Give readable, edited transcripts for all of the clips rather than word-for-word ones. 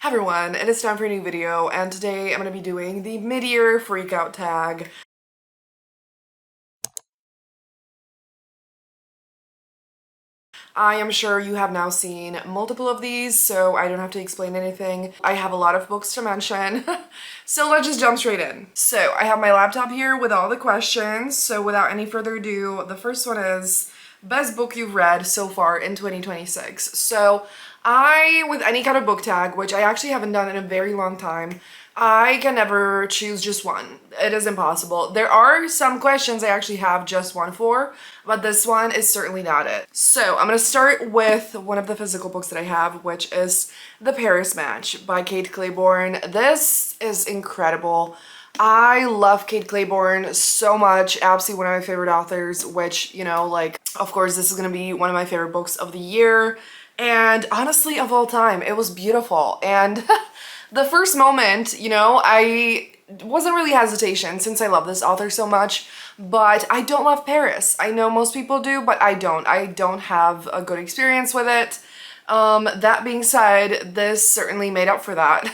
Hi everyone, it is time for a new video, and today I'm going to be doing the mid-year freakout tag. I am sure you have now seen multiple of these, so I don't have to explain anything. I have a lot of books to mention, so let's just jump straight in. So I have my laptop here with all the questions, so without any further ado, the first one is best book you've read so far in 2026. So with any kind of book tag, which I actually haven't done in a very long time, I can never choose just one. It is impossible. There are some questions I actually have just one for, but this one is certainly not it. So I'm gonna start with one of the physical books that I have, which is The Paris Match by Kate Claiborne. This is incredible. I love Kate Claiborne so much, absolutely one of my favorite authors, which, of course, this is gonna be one of my favorite books of the year, and honestly, of all time. It was beautiful, and the first moment, I wasn't really hesitation since I love this author so much, but I don't love Paris. I know most people do, but I don't. I don't have a good experience with it. That being said, this certainly made up for that.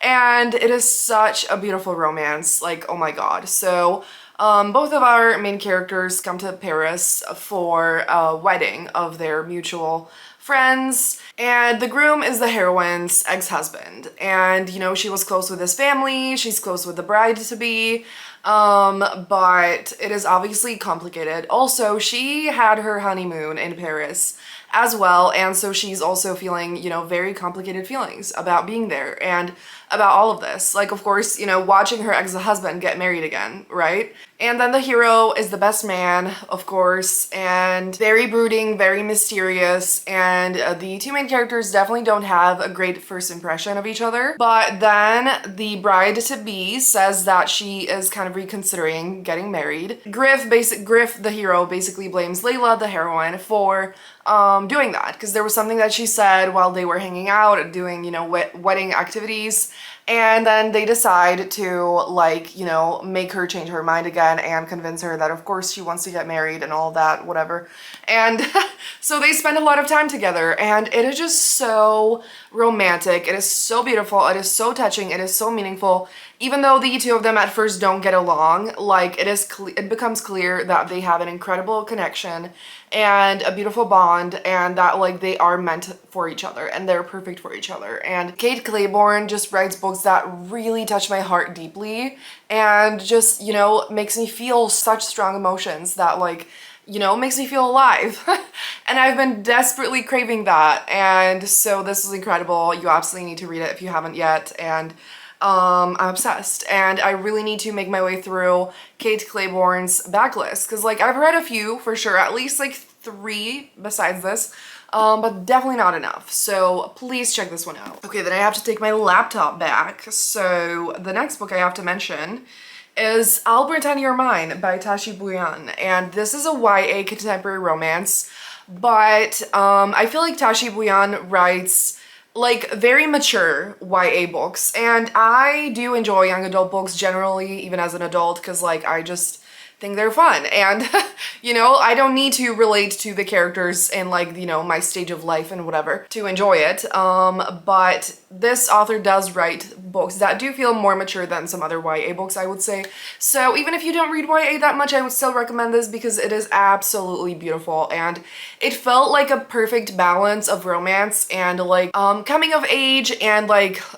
And it is such a beautiful romance, like, oh my god. So, both of our main characters come to Paris for a wedding of their mutual friends, and the groom is the heroine's ex-husband, and she was close with his family, she's close with the bride-to-be, but it is obviously complicated. Also, she had her honeymoon in Paris as well, and so she's also feeling, very complicated feelings about being there and about all of this. Like, of course, watching her ex-husband get married again, right? And then the hero is the best man, of course, and very brooding, very mysterious, and the two main characters definitely don't have a great first impression of each other. But then the bride-to-be says that she is kind of reconsidering getting married. Griff, the hero, basically blames Layla, the heroine, for doing that, because there was something that she said while they were hanging out and doing, wedding activities, and then they decide to, make her change her mind again and convince her that of course she wants to get married and all that, whatever. And so they spend a lot of time together, and it is just so romantic. It is so beautiful. It is so touching. It is so meaningful. Even though the two of them at first don't get along, it becomes clear that they have an incredible connection and a beautiful bond, and that they are meant for each other and they're perfect for each other. And Kate Claiborne just writes books that really touch my heart deeply and just, makes me feel such strong emotions that makes me feel alive. And I've been desperately craving that, and so this is incredible. You absolutely need to read it if you haven't yet, and I'm obsessed, and I really need to make my way through Kate Claiborne's backlist, because I've read a few for sure, at least 3 besides this, but definitely not enough, so please check this one out. Okay, then I have to take my laptop back, so the next book I have to mention is I'll Pretend You're Mine by Tashi Bouyan, and this is a YA contemporary romance, but I feel like Tashi Bouyan writes very mature YA books, and I do enjoy young adult books generally, even as an adult, because I just think they're fun, and I don't need to relate to the characters in my stage of life and whatever to enjoy it, but this author does write books that do feel more mature than some other YA books, I would say. So even if you don't read YA that much, I would still recommend this because it is absolutely beautiful, and it felt like a perfect balance of romance and coming of age and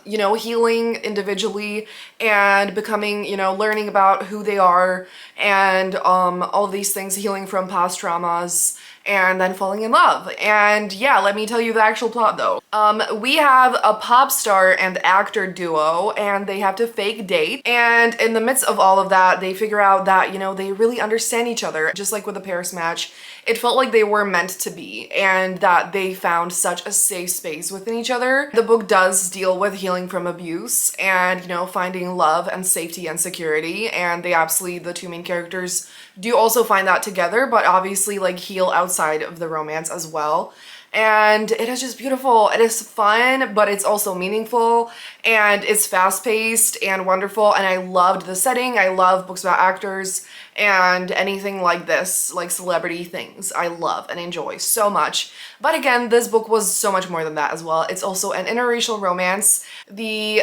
healing individually and becoming, learning about who they are, and all of these things, healing from past traumas, and then falling in love. And yeah, let me tell you the actual plot though. We have a pop star and actor duo, and they have to fake date, and in the midst of all of that, they figure out that, they really understand each other. Just like with the Paris Match, it felt like they were meant to be, and that they found such a safe space within each other. The book does deal with healing from abuse and, finding love and safety and security, and the two main characters do also find that together, but obviously heal outside of the romance as well. And it is just beautiful. It is fun, but it's also meaningful, and it's fast-paced and wonderful, and I loved the setting. I love books about actors, and anything like this, like celebrity things, I love and enjoy so much. But again, this book was so much more than that as well. It's also an interracial romance. The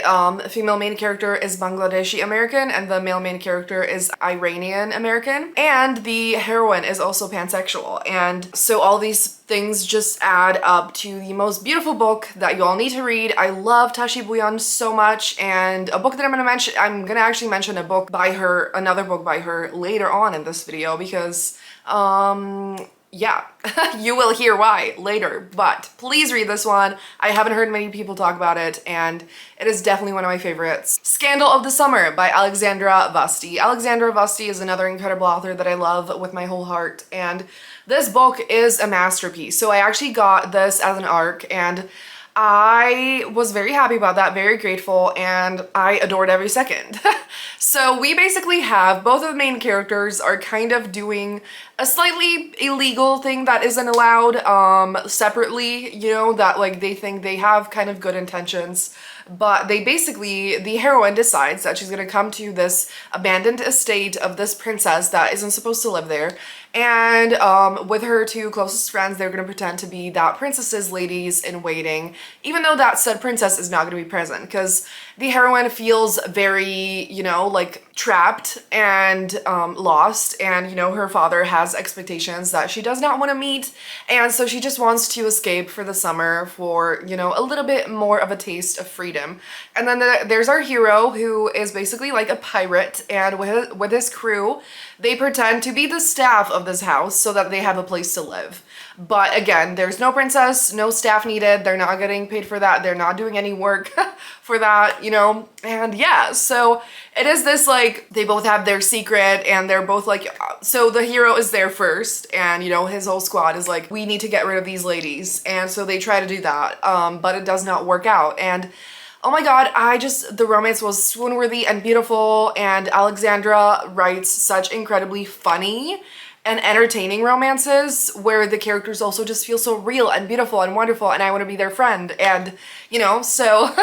female main character is Bangladeshi American and the male main character is Iranian American. And the heroine is also pansexual. And so all these things just add up to the most beautiful book that you all need to read. I love Tashi Bhuiyan so much, and a book that I'm gonna actually mention a book by her, another book by her later on in this video because yeah, you will hear why later, but please read this one. I haven't heard many people talk about it, and it is definitely one of my favorites. Scandal of the Summer by Alexandra Vasti. Alexandra Vasti is another incredible author that I love with my whole heart, and this book is a masterpiece. So I actually got this as an ARC, and I was very happy about that, very grateful, and I adored every second. So we basically have both of the main characters are kind of doing a slightly illegal thing that isn't allowed separately, you know, that like they think they have kind of good intentions. But they basically, the heroine decides that she's gonna come to this abandoned estate of this princess that isn't supposed to live there. And with her two closest friends, they're gonna pretend to be that princess's ladies in waiting, even though that said princess is not gonna be present, because the heroine feels very, you know, like trapped and lost, and you know, her father has expectations that she does not want to meet, and so she just wants to escape for the summer for, you know, a little bit more of a taste of freedom. And then there's our hero, who is basically like a pirate, and with his crew, they pretend to be the staff of this house so that they have a place to live. But again, there's no princess, no staff needed, they're not getting paid for that, they're not doing any work for that, you know, and yeah, so it is this like, they both have their secret, and they're both like, so the hero is there first, and you know, his whole squad is like, we need to get rid of these ladies, and so they try to do that, but it does not work out, and oh my god, the romance was swoon-worthy and beautiful, and Alexandra writes such incredibly funny and entertaining romances where the characters also just feel so real and beautiful and wonderful, and I want to be their friend, and you know, so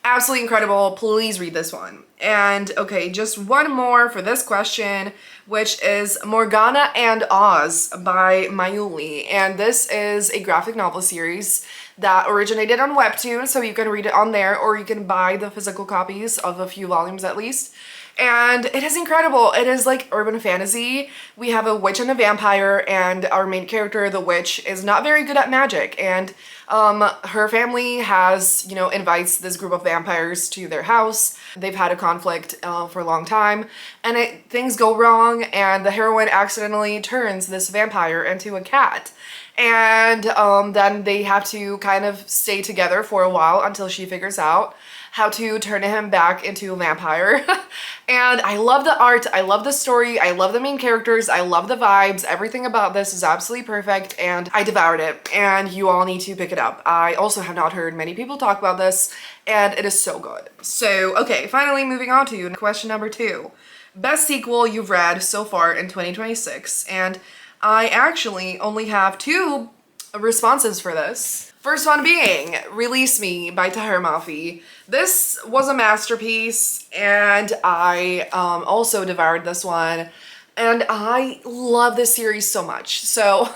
absolutely incredible. Please read this one. And okay, just one more for this question, which is Morgana and Oz by Mayuli, and this is a graphic novel series that originated on Webtoon, so you can read it on there, or you can buy the physical copies of a few volumes at least. And it is incredible. It is like urban fantasy. We have a witch and a vampire, and our main character, the witch, is not very good at magic, and her family has, you know, invites this group of vampires to their house. They've had a conflict for a long time, and things go wrong, and the heroine accidentally turns this vampire into a cat. And then they have to kind of stay together for a while until she figures out how to turn him back into a vampire. And I love the art, I love the story, I love the main characters, I love the vibes, everything about this is absolutely perfect, and I devoured it, and you all need to pick it up. I also have not heard many people talk about this, and it is so good. So, okay, finally moving on to question number 2. Best sequel you've read so far in 2026, and I actually only have 2 responses for this. First one being Release Me by Tahir Mafi. This was a masterpiece, and I also devoured this one, and I love this series so much. So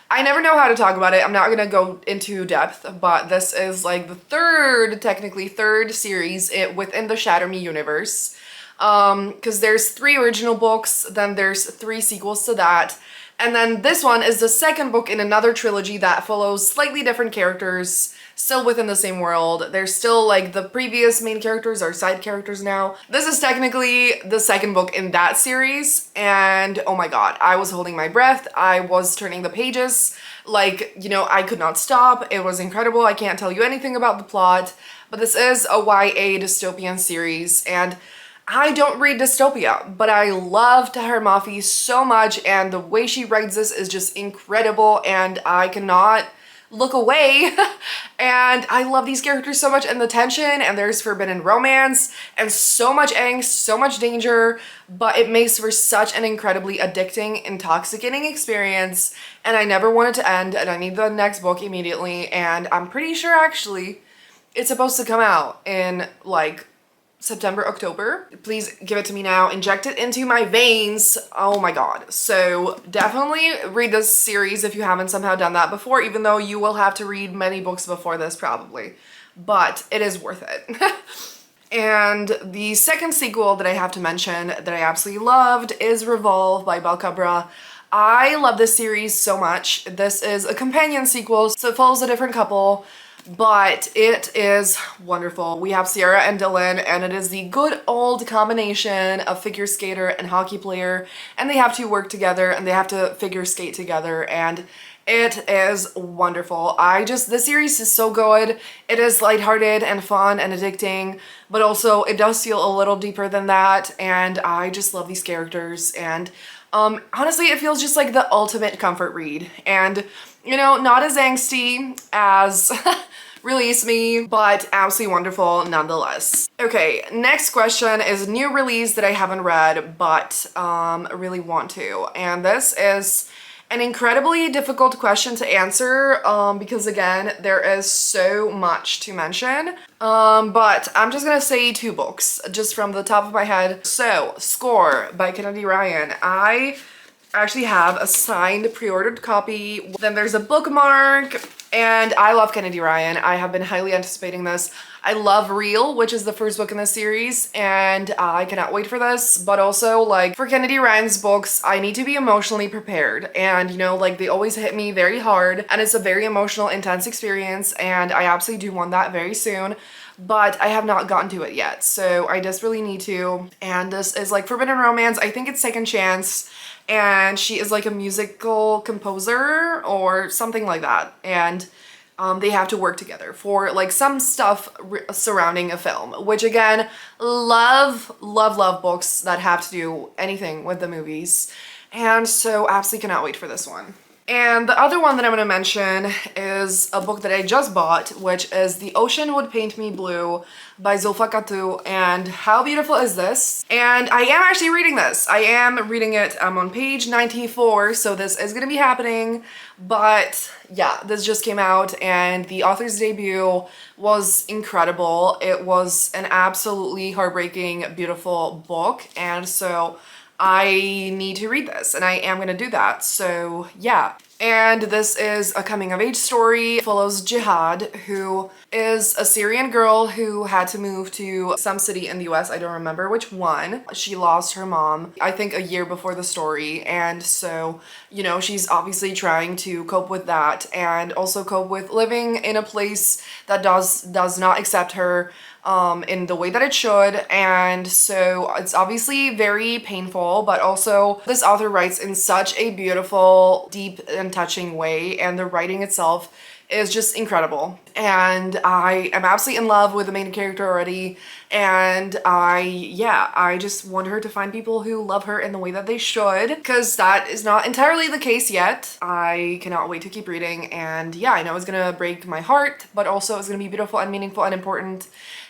I never know how to talk about it. I'm not gonna go into depth, but this is like the technically third series within the Shatter Me universe. Because there's 3 original books, then there's 3 sequels to that. And then this one is the second book in another trilogy that follows slightly different characters, still within the same world. There's still like the previous main characters are side characters now. This is technically the second book in that series, and oh my god, I was holding my breath. I was turning the pages, like, you know, I could not stop. It was incredible. I can't tell you anything about the plot, but this is a YA dystopian series, and I don't read dystopia, but I love Tahir Mafi so much, and the way she writes this is just incredible, and I cannot look away. And I love these characters so much, and the tension, and there's forbidden romance, and so much angst, so much danger, but it makes for such an incredibly addicting, intoxicating experience, and I never want it to end, and I need the next book immediately, and I'm pretty sure actually it's supposed to come out in like September, October. Please give it to me now. Inject it into my veins. Oh my god. So definitely read this series if you haven't somehow done that before, even though you will have to read many books before this probably. But it is worth it. And the second sequel that I have to mention that I absolutely loved is Revolve by Bel Cabra. I love this series so much. This is a companion sequel, so it follows a different couple, but it is wonderful. We have Sierra and Dylan, and it is the good old combination of figure skater and hockey player, and they have to work together and they have to figure skate together, and it is wonderful. This series is so good. It is lighthearted and fun and addicting, but also it does feel a little deeper than that, and I just love these characters, and honestly, it feels just like the ultimate comfort read, and you know, not as angsty as Release Me, but absolutely wonderful nonetheless. Okay, next question is new release that I haven't read, but really want to, and this is an incredibly difficult question to answer because again, there is so much to mention. But I'm just gonna say 2 books just from the top of my head. So, Score by Kennedy Ryan. I actually have a signed pre-ordered copy. Then there's a bookmark, and I love Kennedy Ryan. I have been highly anticipating this. I love Real, which is the first book in the series, and I cannot wait for this. But also, like, for Kennedy Ryan's books, I need to be emotionally prepared. And, you know, like, they always hit me very hard, and it's a very emotional, intense experience, and I absolutely do want that very soon. But I have not gotten to it yet, so I desperately need to. And this is, like, Forbidden Romance. I think it's Second Chance, and she is, like, a musical composer or something like that. And they have to work together for like some stuff surrounding a film, which again, love books that have to do anything with the movies, and so absolutely cannot wait for this one. And the other one that I'm going to mention is a book that I just bought, which is The Ocean Would Paint Me Blue by Zulfa Katu. And how beautiful is this? And I am actually reading this. I am reading it. I'm on page 94, so this is going to be happening. But yeah, this just came out, and the author's debut was incredible. It was an absolutely heartbreaking, beautiful book, and so I need to read this, and I am gonna do that, so yeah. And this is a coming-of-age story. It follows Jihad, who is a Syrian girl who had to move to some city in the US, I don't remember which one. She lost her mom, I think a year before the story, and so, you know, she's obviously trying to cope with that, and also cope with living in a place that does not accept her in the way that it should. And so it's obviously very painful, but also this author writes in such a beautiful, deep and touching way, and the writing itself is just incredible. And I am absolutely in love with the main character already, and I just want her to find people who love her in the way that they should, because that is not entirely the case yet. I cannot wait to keep reading, and yeah, I know it's gonna break my heart, but also it's gonna be beautiful and meaningful and important.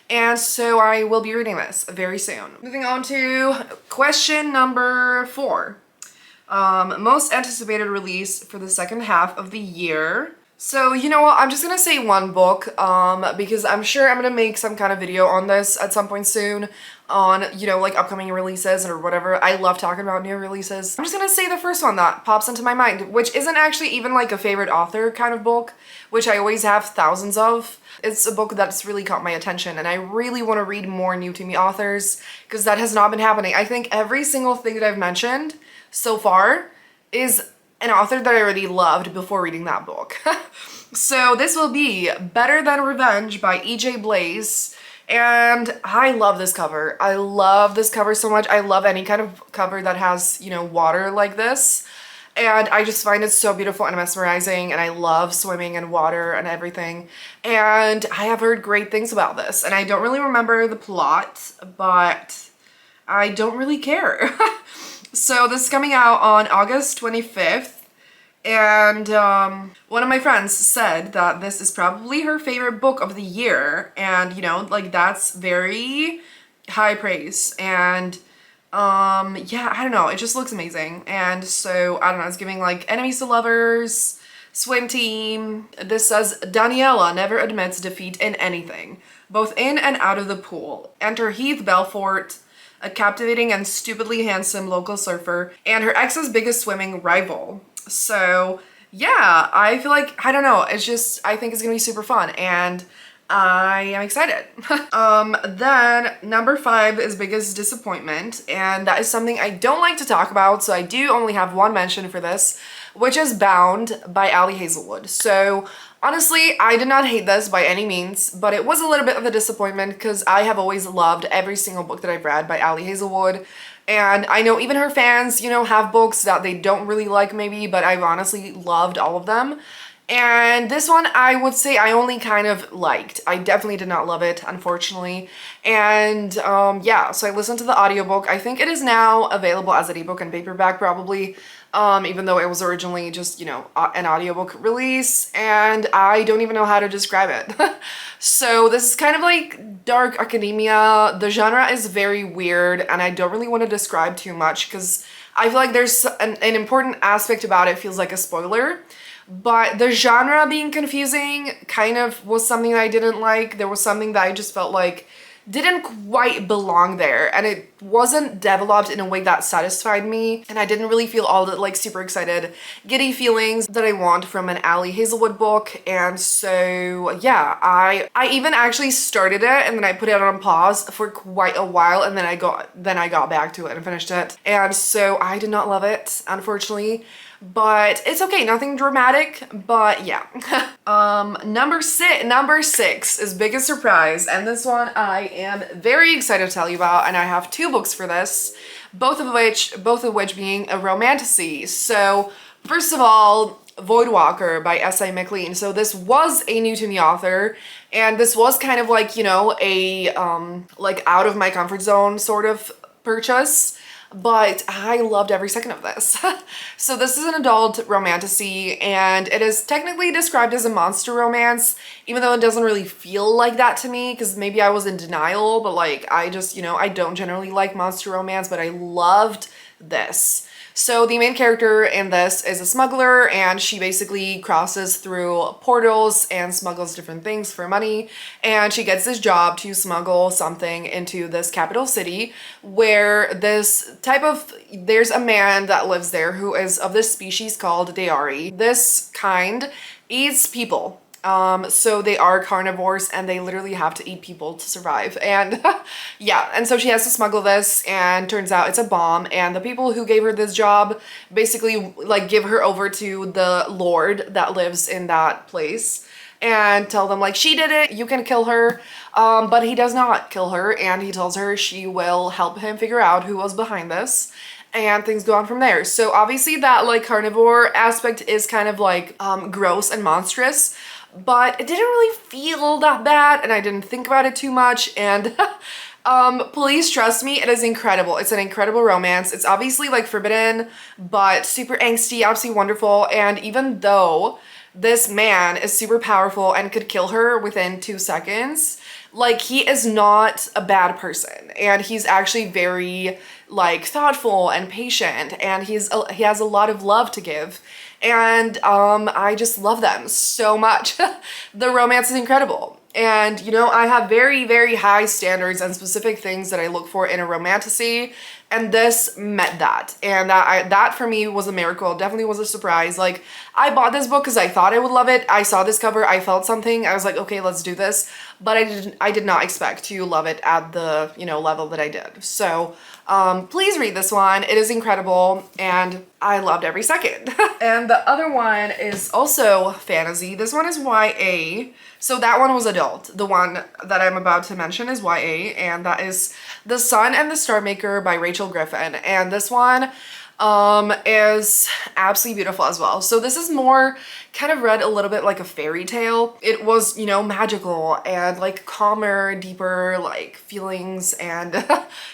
And so I will be reading this very soon. Moving on to question number 4. Most anticipated release for the second half of the year. So, you know what, I'm just gonna say one book, because I'm sure I'm gonna make some kind of video on this at some point soon, on, you know, like upcoming releases or whatever. I love talking about new releases. I'm just gonna say the first one that pops into my mind, which isn't actually even like a favorite author kind of book, which I always have thousands of. It's a book that's really caught my attention, and I really want to read more new to me authors, because that has not been happening. I think every single thing that I've mentioned so far is an author that I already loved before reading that book. So this will be Better Than Revenge by E.J. Blaze, and I love this cover. I love this cover so much. I love any kind of cover that has, you know, water like this. And I just find it so beautiful and mesmerizing, and I love swimming in water and everything. And I have heard great things about this, and I don't really remember the plot, but I don't really care. So this is coming out on August 25th, and one of my friends said that this is probably her favorite book of the year, and you know, like, that's very high praise. And yeah, I don't know, it just looks amazing. And so, I don't know, it's giving like enemies to lovers, swim team. This says, Daniela never admits defeat in anything, both in and out of the pool. Enter Heath Belfort, a captivating and stupidly handsome local surfer, and her ex's biggest swimming rival. So yeah, I feel like, I don't know, it's just, I think it's gonna be super fun, and I am excited. Then number 5 is biggest disappointment, and that is something I don't like to talk about, so I do only have one mention for this, which is Bound by Ali Hazelwood. So honestly, I did not hate this by any means, but it was a little bit of a disappointment because I have always loved every single book that I've read by Ali Hazelwood. And I know even her fans, you know, have books that they don't really like maybe, but I've honestly loved all of them. And this one, I would say I only kind of liked. I definitely did not love it, unfortunately. And yeah, so I listened to the audiobook. I think it is now available as an ebook and paperback probably, even though it was originally just, you know, an audiobook release, and I don't even know how to describe it. So this is kind of like dark academia. The genre is very weird, and I don't really want to describe too much because I feel like there's an important aspect about it feels like a spoiler. But the genre being confusing kind of was something that I didn't like. There was something that I just felt like didn't quite belong there, and it wasn't developed in a way that satisfied me, and I didn't really feel all the like super excited giddy feelings that I want from an Ali Hazelwood book. And so yeah, I even actually started it and then I put it on pause for quite a while, and then I got back to it and finished it, and so I did not love it, unfortunately. But it's okay, nothing dramatic, but yeah. Number six is Biggest Surprise, and this one I am very excited to tell you about, and I have 2 books for this, both of which being a romantasy. So first of all, Voidwalker by S.A. McLean. So this was a new to me author, and this was kind of like, you know, a like out of my comfort zone sort of purchase. But I loved every second of this. So this is an adult romantasy, and it is technically described as a monster romance, even though it doesn't really feel like that to me, because maybe I was in denial, but like I just, you know, I don't generally like monster romance, but I loved this. So the main character in this is a smuggler, and she basically crosses through portals and smuggles different things for money, and she gets this job to smuggle something into this capital city where there's a man that lives there who is of this species called Deari. This kind eats people. So they are carnivores, and they literally have to eat people to survive. And yeah, and so she has to smuggle this, and turns out it's a bomb, and the people who gave her this job basically like give her over to the lord that lives in that place and tell them like, she did it, you can kill her. But he does not kill her, and he tells her she will help him figure out who was behind this, and things go on from there. So obviously that like carnivore aspect is kind of like gross and monstrous, but it didn't really feel that bad, and I didn't think about it too much. And please trust me, it is incredible. It's an incredible romance. It's obviously like forbidden, but super angsty, absolutely wonderful. And even though this man is super powerful and could kill her within 2 seconds, like, he is not a bad person, and he's actually very like thoughtful and patient, and he has a lot of love to give. And I just love them so much. The romance is incredible. And, you know, I have very, very high standards and specific things that I look for in a romantasy, and this met that. And that for me was a miracle. It definitely was a surprise. Like, I bought this book because I thought I would love it. I saw this cover, I felt something. I was like, okay, let's do this. But I did not expect to love it at the, you know, level that I did. So please read this one. It is incredible, and I loved every second. And the other one is also fantasy. This one is YA. So that one was adult. The one that I'm about to mention is YA, and that is The Sun and the Star Maker by Rachel Griffin. And this one is absolutely beautiful as well. So this is more kind of read a little bit like a fairy tale. It was, you know, magical and like calmer, deeper like feelings, and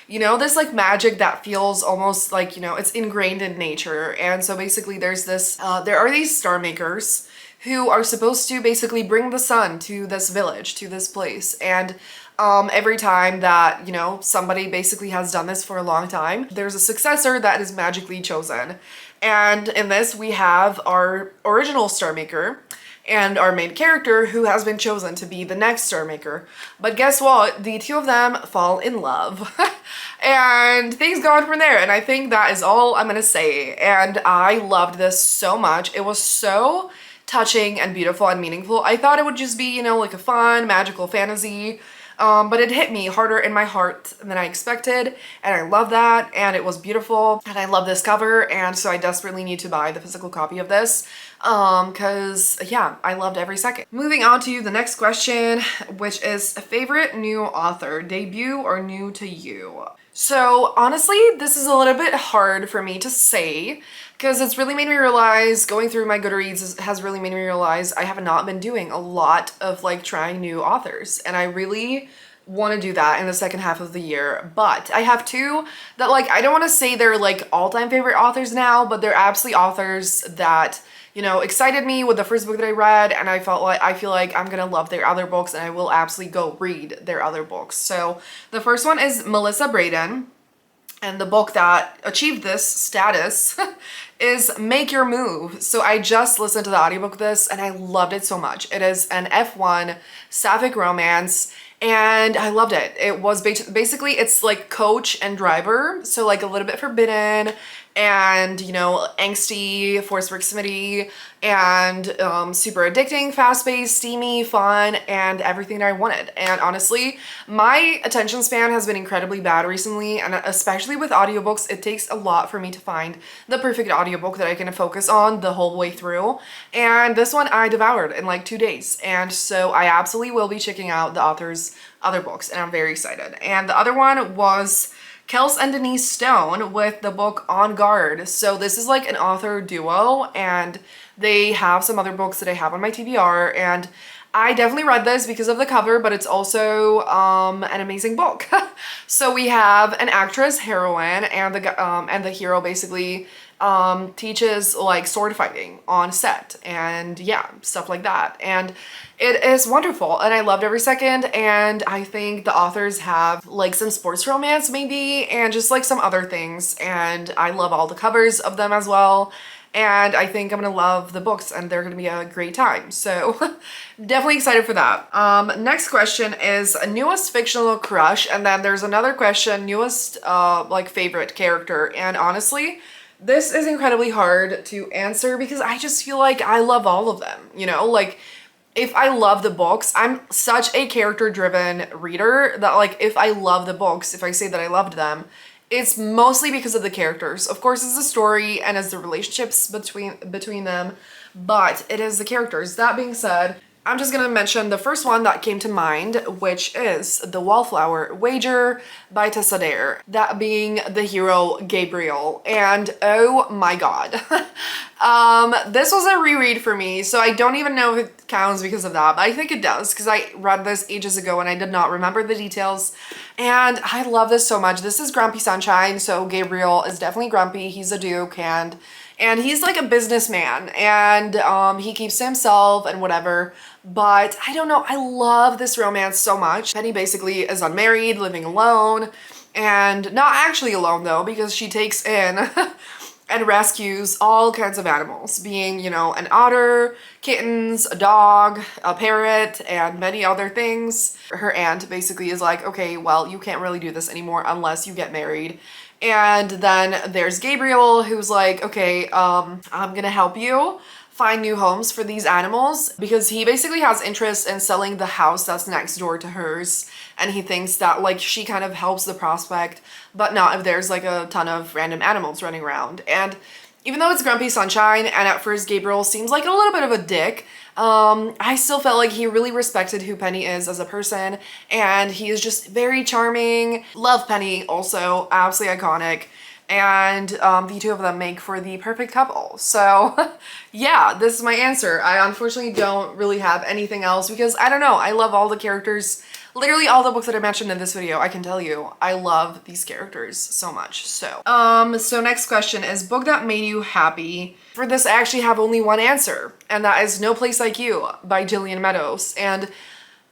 you know, this like magic that feels almost like, you know, it's ingrained in nature. And so basically there's this there are these star makers who are supposed to basically bring the sun to this village, to this place. And every time that, you know, somebody basically has done this for a long time, there's a successor that is magically chosen. And in this, we have our original star maker, and our main character who has been chosen to be the next star maker. But guess what? The two of them fall in love. And things go on from there. And I think that is all I'm gonna say. And I loved this so much. It was so touching and beautiful and meaningful. I thought it would just be, you know, like a fun, magical fantasy. But it hit me harder in my heart than I expected, and I love that, and it was beautiful, and I love this cover, and so I desperately need to buy the physical copy of this, because yeah, I loved every second. Moving on to the next question, which is favorite new author, debut or new to you? So honestly, this is a little bit hard for me to say because it's really made me realize, going through my Goodreads has really made me realize I have not been doing a lot of like trying new authors, and I really want to do that in the second half of the year. But I have two that, like, I don't want to say they're like all-time favorite authors now, but they're absolutely authors that, you know, excited me with the first book that I read, and I feel like I'm gonna love their other books, and I will absolutely go read their other books. So the first one is Melissa Braden, and the book that achieved this status is Make Your Move. So I just listened to the audiobook of this and I loved it so much. It is an F1 sapphic romance and I loved it. It was basically, it's like coach and driver, so like a little bit forbidden and, you know, angsty, forced proximity, and super addicting, fast-paced, steamy, fun, and everything that I wanted. And honestly, my attention span has been incredibly bad recently, and especially with audiobooks, it takes a lot for me to find the perfect audiobook that I can focus on the whole way through. And this one I devoured in like 2 days, and so I absolutely will be checking out the author's other books, and I'm very excited. And the other one was Kels and Denise Stone with the book On Guard. So this is like an author duo, and they have some other books that I have on my TBR, and I definitely read this because of the cover, but it's also an amazing book. So we have an actress heroine, and the hero basically teaches like sword fighting on set, and yeah, stuff like that. And it is wonderful, and I loved every second, and I think the authors have like some sports romance maybe, and just like some other things, and I love all the covers of them as well. And I think I'm gonna love the books, and they're gonna be a great time. So definitely excited for that. Next question is newest fictional crush, and then there's another question, newest like favorite character. And honestly, this is incredibly hard to answer because I just feel like I love all of them, you know? Like, if I love the books, I'm such a character-driven reader that like if I love the books, if I say that I loved them, it's mostly because of the characters. Of course, it's the story and it's the relationships between them, but it is the characters. That being said, I'm just gonna mention the first one that came to mind, which is The Wallflower Wager by Tessa Dare, that being the hero Gabriel. And oh my god. This was a reread for me, so I don't even know if it counts because of that, but I think it does because I read this ages ago and I did not remember the details, and I love this so much. This is Grumpy Sunshine, so Gabriel is definitely grumpy. He's a duke, and he's like a businessman, and he keeps to himself and whatever, but I don't know, I love this romance so much. Penny basically is unmarried, living alone, and not actually alone though, because she takes in and rescues all kinds of animals, being, you know, an otter, kittens, a dog, a parrot, and many other things. Her aunt basically is like, okay, well, you can't really do this anymore unless you get married. And then there's Gabriel, who's like, okay, I'm gonna help you find new homes for these animals, because he basically has interest in selling the house that's next door to hers, and he thinks that like she kind of helps the prospect, but not if there's like a ton of random animals running around. And even though it's Grumpy Sunshine, and at first Gabriel seems like a little bit of a dick, I still felt like he really respected who Penny is as a person, and he is just very charming. Love Penny also, absolutely iconic. And the two of them make for the perfect couple. So yeah, this is my answer. I unfortunately don't really have anything else because I don't know, I love all the characters. Literally all the books that I mentioned in this video, I can tell you, I love these characters so much. So next question is book that made you happy. For this, I actually have only one answer, and that is No Place Like You by Gillian Meadows. And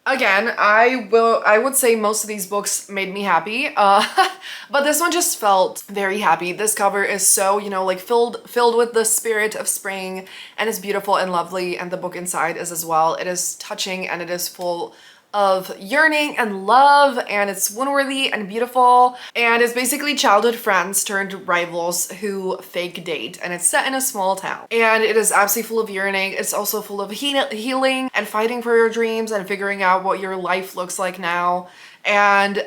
Again, I would say most of these books made me happy, but this one just felt very happy. This cover is so, you know, like filled with the spirit of spring, and it's beautiful and lovely, and the book inside is as well. It is touching and it is full of yearning and love, and it's wound-worthy and beautiful, and it's basically childhood friends turned rivals who fake date, and it's set in a small town, and it is absolutely full of yearning. It's also full of healing and fighting for your dreams and figuring out what your life looks like now. And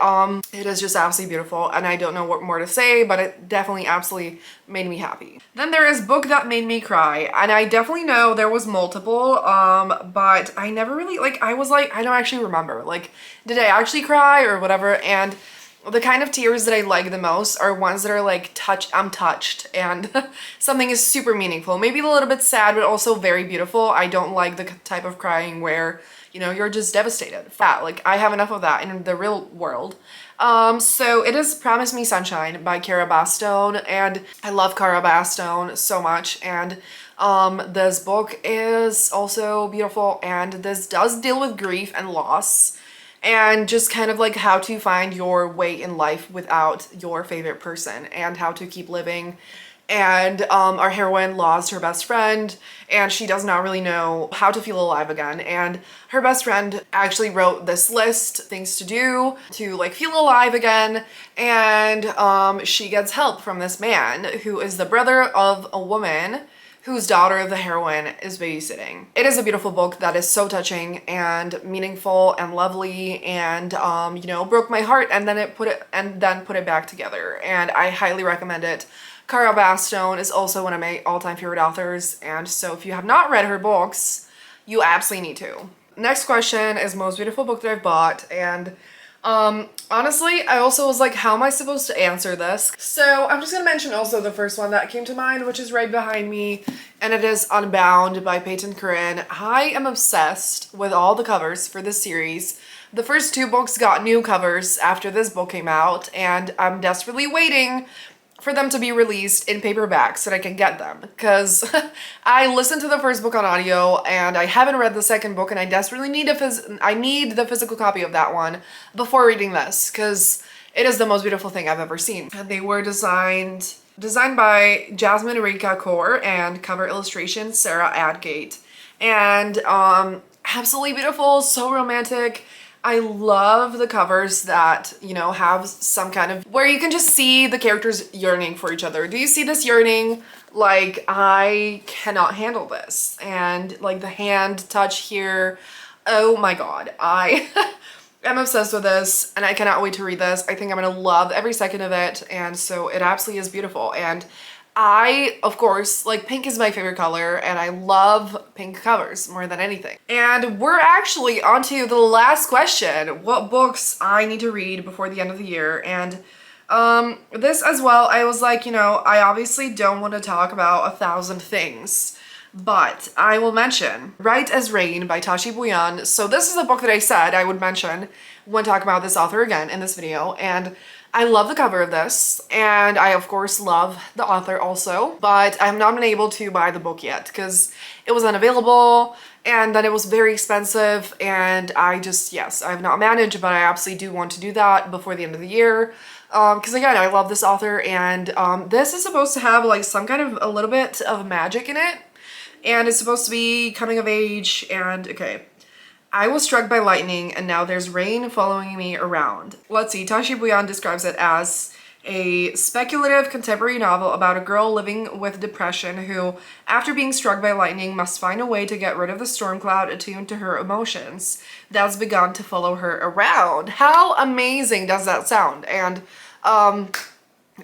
it is just absolutely beautiful, and I don't know what more to say, but it definitely absolutely made me happy. Then there is Book That Made Me Cry, and I definitely know there was multiple, but I never really, like, I was like, I don't actually remember, like, did I actually cry or whatever? And the kind of tears that I like the most are ones that are like, I'm touched, and something is super meaningful. Maybe a little bit sad, but also very beautiful. I don't like the type of crying where, you know, you're just devastated. Like, I have enough of that in the real world. So it is Promise Me Sunshine by Cara Bastone, and I love Cara Bastone so much, and this book is also beautiful, and this does deal with grief and loss, and just kind of like how to find your way in life without your favorite person, and how to keep living. And our heroine lost her best friend, and she does not really know how to feel alive again. And her best friend actually wrote this list, things to do to like feel alive again. And she gets help from this man who is the brother of a woman whose daughter the heroine is babysitting. It is a beautiful book that is so touching and meaningful and lovely, and you know, broke my heart, and then put it back together. And I highly recommend it. Cara Bastone is also one of my all-time favorite authors, and so if you have not read her books, you absolutely need to. Next question is most beautiful book that I've bought, and honestly, I also was like, how am I supposed to answer this? So I'm just gonna mention also the first one that came to mind, which is right behind me, and it is Unbound by Peyton Corinne. I am obsessed with all the covers for this series. The first two books got new covers after this book came out, and I'm desperately waiting for them to be released in paperback so that I can get them, because I listened to the first book on audio and I haven't read the second book, and I desperately need the physical copy of that one before reading this, because it is the most beautiful thing I've ever seen. And they were designed by Jasmine Rika Kaur, and cover illustration Sarah Adgate, and absolutely beautiful, so romantic. I love the covers that, you know, have some kind of, where you can just see the characters yearning for each other. Do you see this yearning? Like, I cannot handle this. And like the hand touch here, oh my god, I am obsessed with this, and I cannot wait to read this. I think I'm gonna love every second of it, and so it absolutely is beautiful. And I, of course, like, pink is my favorite color, and I love pink covers more than anything. And we're actually on to the last question, what books I need to read before the end of the year. And this as well, I was like, you know, I obviously don't want to talk about 1,000 things, but I will mention Right as Rain by Tashi Bhuiyan. So this is a book that I said I would mention when talking about this author again in this video, and I love the cover of this, and I of course love the author also, but I have not been able to buy the book yet because it was unavailable, and then it was very expensive, and I have not managed, but I absolutely do want to do that before the end of the year, because again, I love this author, and this is supposed to have like some kind of a little bit of magic in it, and it's supposed to be coming of age. And okay, I was struck by lightning, and now there's rain following me around. Let's see, Tashi Bhuiyan describes it as a speculative contemporary novel about a girl living with depression who, after being struck by lightning, must find a way to get rid of the storm cloud attuned to her emotions that's begun to follow her around. How amazing does that sound? And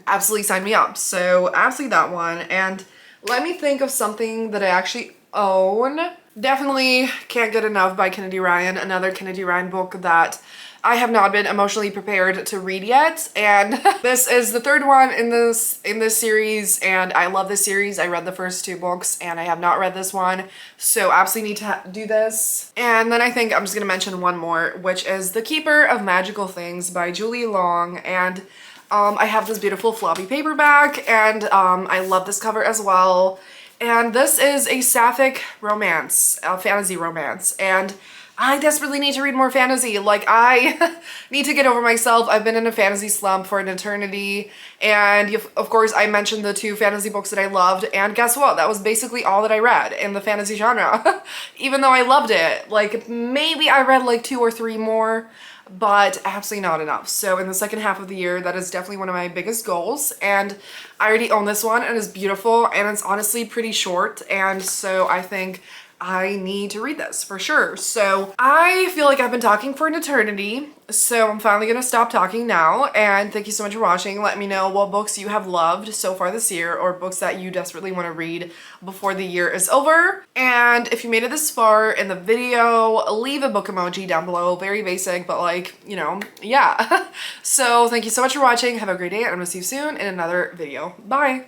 absolutely sign me up. So absolutely that one. And let me think of something that I actually own. Definitely Can't Get Enough by Kennedy Ryan, another Kennedy Ryan book that I have not been emotionally prepared to read yet, and this is the third one in this series, and I love this series. I read the first two books, and I have not read this one, so absolutely need to do this. And then I think I'm just gonna mention one more, which is The Keeper of Magical Things by Julie Long, and I have this beautiful floppy paperback, and I love this cover as well. And this is a sapphic romance, a fantasy romance, and I desperately need to read more fantasy. Like, I need to get over myself. I've been in a fantasy slump for an eternity. And of course, I mentioned the 2 fantasy books that I loved. And guess what? That was basically all that I read in the fantasy genre. Even though I loved it. Like, maybe I read like 2 or 3 more, but absolutely not enough. So in the second half of the year, that is definitely one of my biggest goals. And I already own this one, and it's beautiful, and it's honestly pretty short. And so I think I need to read this for sure. So I feel like I've been talking for an eternity, so I'm finally gonna stop talking now. And thank you so much for watching. Let me know what books you have loved so far this year, or books that you desperately want to read before the year is over. And if you made it this far in the video, leave a book emoji down below. Very basic, but like, you know, yeah. So thank you so much for watching. Have a great day, and I'm gonna see you soon in another video. Bye.